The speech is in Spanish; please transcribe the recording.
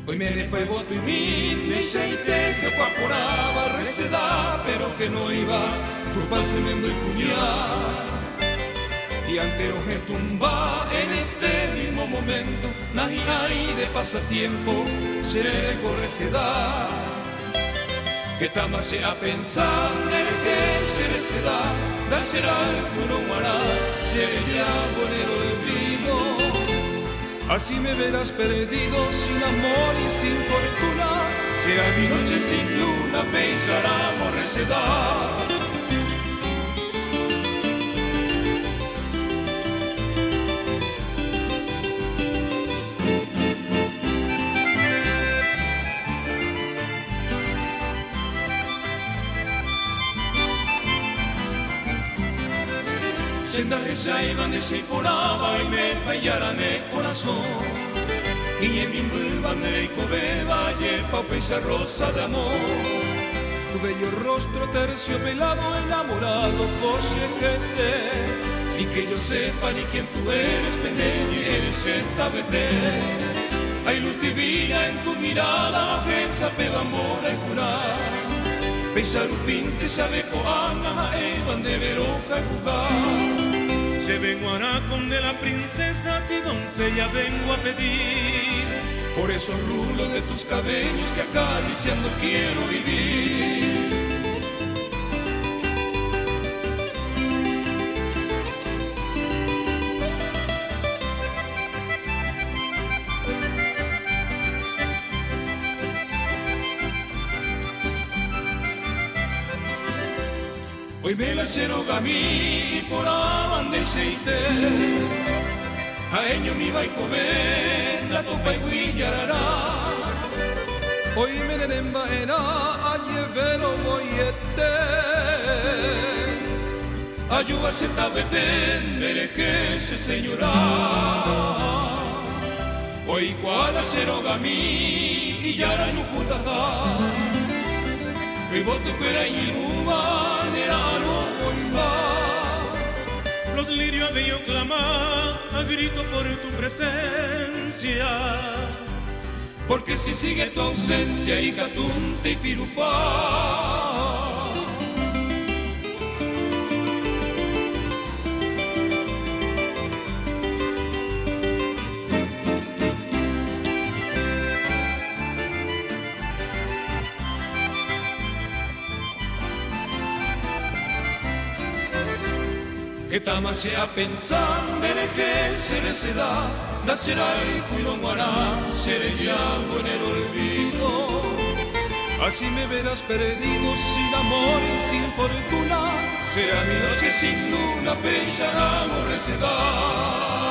Hoy me ne fue voto y mi deixeite que guaporaba receda, pero que no iba tu pase me y cuñar. Y antero que tumba en este mismo momento, nahi de pasatiempo, seré correceda. Que tama se a pensar en el que se da, da será el uno guará, sería bonero de vino. Así me verás perdido, sin amor y sin fortuna. Será mi noche sin luna, pensará receda. Sendaje se iban de se poraba y me fallaran el corazón. Y en mi bandera y cobeba lleva pesa rosa de amor. Tu bello rostro terciopelado enamorado, coche que sé. Sin que yo sepa ni quién tú eres, pequeño, eres esta vete. Hay luz divina en tu mirada, que sabe amor y curar. Pensar un pinte sabe coana, evan de veroja y jugar. Se vengo a con de la princesa, ti doncella vengo a pedir. Por esos rulos de tus cabellos que acariciando quiero vivir. Hoy me la ceroga a mí y por abande seite. A ello mi va y comer, la topa y guillará. Hoy me denemba era a llevero boyete. Ayuda se tabete, mere se señora. Hoy cual a ceroga a mí y yara no putajá. Mi voto que era inuba, era no los lirios bello clamar a grito por tu presencia. Porque si sigue tu ausencia y catunte y pirupá. Que tama sea pensando en el que se da, da será el cuilo guará, seré ya con el olvido. Así me verás perdido, sin amor y sin fortuna, será mi noche sin luna, pensará receda.